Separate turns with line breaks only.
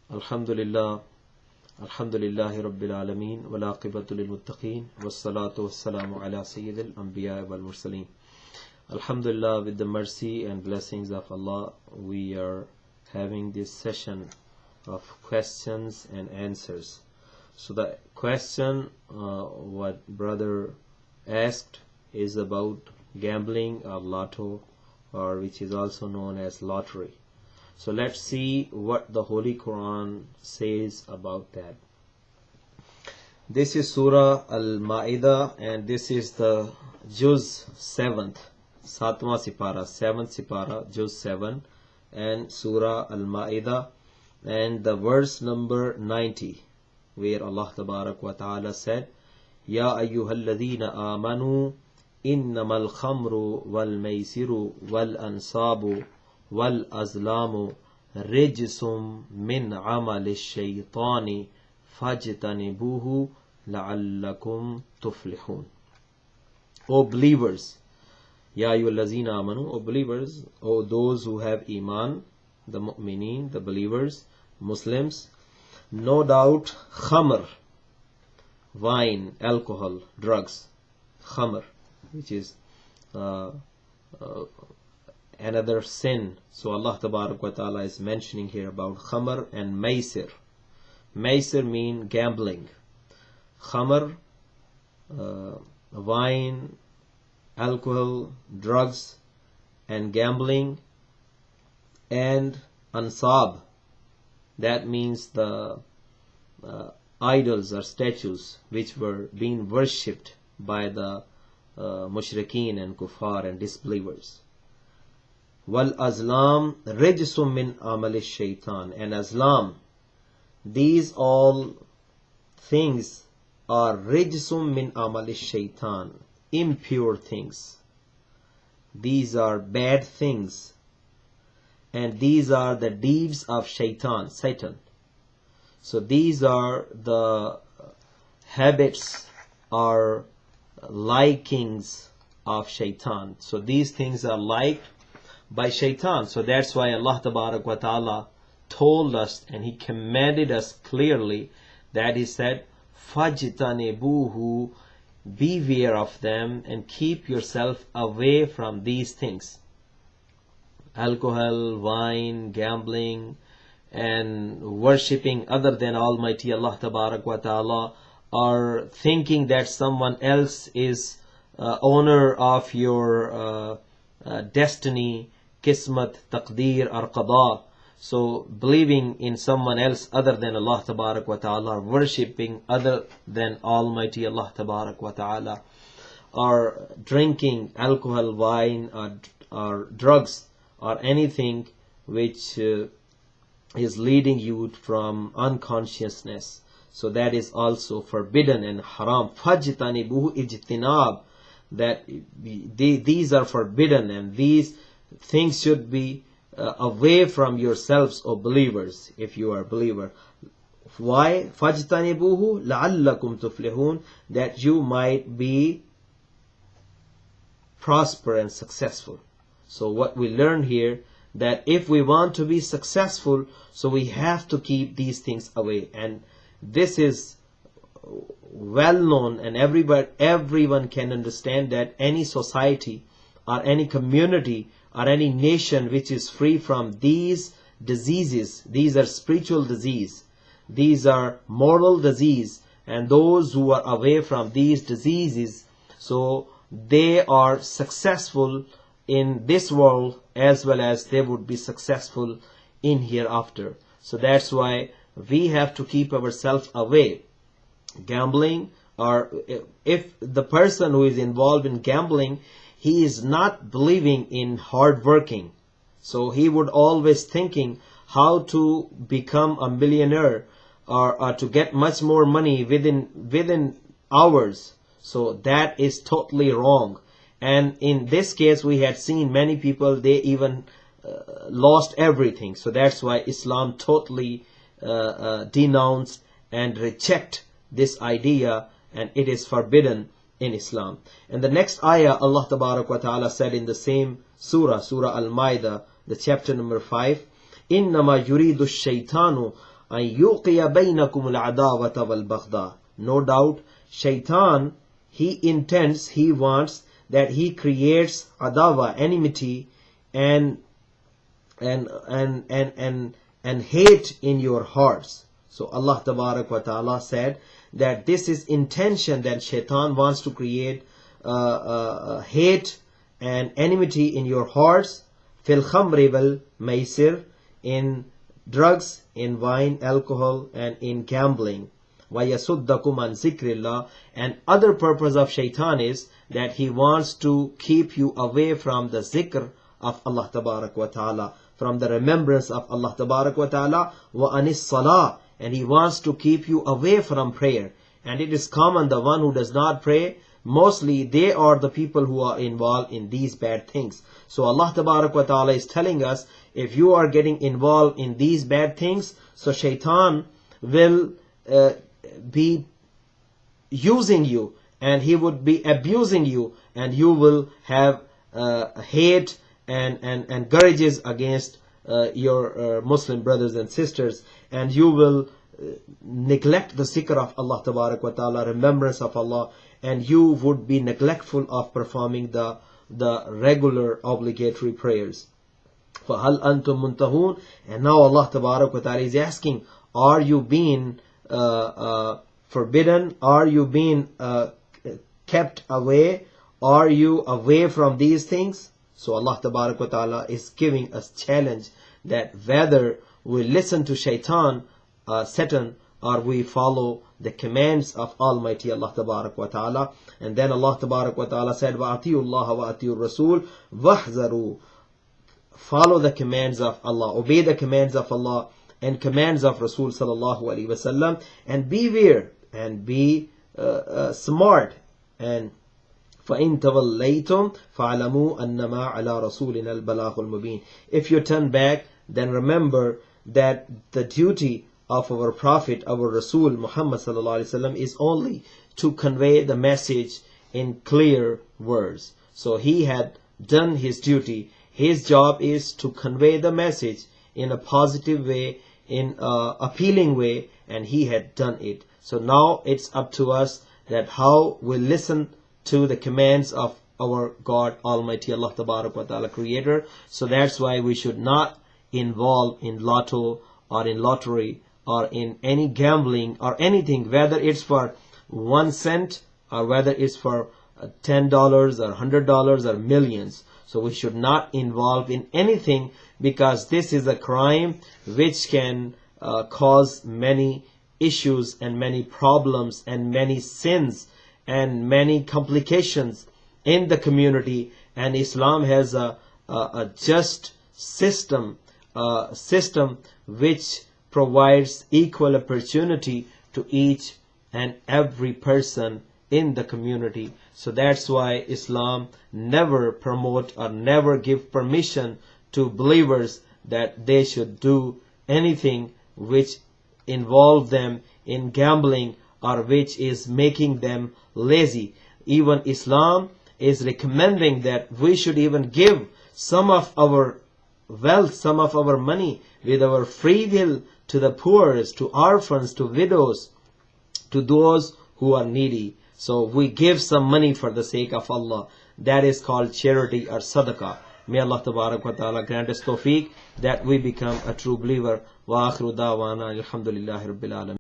Alhamdulillah, Alhamdulillahi Rabbil Alameen, wal aqibatu lil muttaqeen, wassalatu wassalamu ala sayyidil anbiya wal mursaleen. Alhamdulillah, with the mercy and blessings of Allah, we are having this session of questions and answers. So the question what brother asked is about gambling or lotto, or which is also known as lottery. So let's see what the Holy Quran says about that. This is Surah Al-Ma'idah, and this is the Juz 7th, Satwa Sipara, 7th Sipara, Juz 7, and Surah Al-Ma'idah, and the verse number 90, where Allah Tabarak wa Ta'ala said, Ya ayyuhalladhina amanu, innamal khamru wal maysiru wal ansabu wal azlamu rijsum min amali shaytani fajtanibuhu la'allakum tuflihun. O believers, Ya ayyuhallazina amanu, O believers, O those who have iman, the mu'mineen, the believers, Muslims, no doubt khamr, wine, alcohol, drugs, khamr, which is another sin. So Allah Tabarak wa Ta'ala is mentioning here about khamr and maysir. Maysir mean gambling. Khamr, wine, alcohol, drugs, and gambling, and ansab. That means the idols or statues which were being worshipped by the mushrikeen and kuffar and disbelievers. Wal azlam rijsum min amali shaitan. And azlam, these all things are rijsum min amali shaitan, impure things. These are bad things, and these are the deeds of shaitan, Satan. So these are the habits or likings of shaitan. So these things are liked by shaitan. So that's why Allah Tabarak wa Ta'ala told us, and He commanded us clearly, that He said, Fajtanibuhu, beware of them and keep yourself away from these things. Alcohol, wine, gambling, and worshipping other than Almighty Allah Tabarak wa Ta'ala, or thinking that someone else is owner of your destiny, kismat, taqdeer, or qada. So believing in someone else other than Allah Tabarak wa Ta'ala, worshipping other than Almighty Allah Tabarak wa Ta'ala, or drinking alcohol, wine, or drugs, or anything which is leading you from unconsciousness. So that is also forbidden and haram. Fajtanibuhu ijtinab, that these are forbidden, and these things should be away from yourselves, O believers, if you are a believer. Why? Fajtanibuhu la'allakum tuflihun, that you might be prosper and successful. So what we learn here, that if we want to be successful, so we have to keep these things away. And this is well known, and everyone can understand that any society or any community or any nation which is free from these diseases, these are spiritual disease, these are moral disease, and those who are away from these diseases, so they are successful in this world as well as they would be successful in hereafter. So that's why we have to keep ourselves away. Gambling, or if the person who is involved in gambling, he is not believing in hard working, so he would always thinking how to become a millionaire, or to get much more money within hours. So that is totally wrong. And in this case, we had seen many people, they even lost everything. So that's why Islam totally denounced and reject this idea, and it is forbidden in Islam. And the next ayah, Allah Tabarak wa Ta'ala said in the same surah, Surah Al-Ma'idah, the chapter number 5, إِنَّمَا يُرِيدُ الشَّيْطَانُ أن يوقي بينكم العداوة والبغضاء. No doubt, Shaitan, he intends, he wants that he creates adawa, enmity, and hate in your hearts. So Allah Tabarak wa Ta'ala said that this is intention, that Shaitan wants to create hate and enmity in your hearts. Fil khamri wal maisir, in drugs, in wine, alcohol, and in gambling. وَيَسُدَّكُمْ عَنْ ذِكْرِ اللَّهِ. And other purpose of Shaitan is that he wants to keep you away from the zikr of Allah Tabarak wa Ta'ala, from the remembrance of Allah Tabarak wa Ta'ala. وَأَنِ الصَّلَاةِ. And he wants to keep you away from prayer. And it is common, the one who does not pray, mostly they are the people who are involved in these bad things. So Allah Tabarak wa Ta'ala is telling us, if you are getting involved in these bad things, so Shaitan will be using you, and he would be abusing you, and you will have hate and grudges against your Muslim brothers and sisters, and you will neglect the zikr of Allah Tabarak wa Ta'ala, remembrance of Allah, and you would be neglectful of performing the regular obligatory prayers. فَهَلْ أَنْتُمْ مُنْتَهُونَ. And now Allah Tabarak wa Ta'ala is asking, are you being forbidden? Are you being kept away? Are you away from these things? So Allah Tabarak wa Ta'ala is giving us challenge that whether we listen to Shaitan, Satan, or we follow the commands of Almighty Allah Tabarak wa Ta'ala. And then Allah Tabarak wa Ta'ala said, وَأَطِيعُوا اللَّهَ وَأَطِيعُوا الرَّسُولَ وَاحْذَرُوا. Follow the commands of Allah, obey the commands of Allah and commands of Rasul sallallahu alaihi wasallam, and beware and be smart. And فَإِن تَوَلَّيْتُمْ فَاعْلَمُوا أَنَّمَا عَلَى رَسُولِنَا الْبَلَاغُ الْمُبِينُ. If you turn back, then remember that the duty of our Prophet, our Rasul Muhammad sallallahu alaihi wasallam, is only to convey the message in clear words. So he had done his duty. His job is to convey the message in a positive way, in an appealing way, and he had done it. So now it's up to us that how we listen to the commands of our God Almighty Allah Tabarak wa Ta'ala, Creator. So that's why we should not involve in lotto or in lottery or in any gambling or anything, whether it's for 1 cent or whether it's for $10 or $100 or millions. So we should not involve in anything, because this is a crime which can cause many issues and many problems and many sins and many complications in the community. And Islam has a just system which provides equal opportunity to each and every person in the community. So that's why Islam never promote or never give permission to believers that they should do anything which involve them in gambling or which is making them lazy. Even Islam is recommending that we should even give some of our wealth, some of our money with our free will to the poor, to orphans, to widows, to those who are needy. So we give some money for the sake of Allah. That is called charity or sadaqah. May Allah Tabarak wa Ta'ala grant us tawfiq that we become a true believer. Wa akhiru da'wana alhamdulillahi rabbil alamin.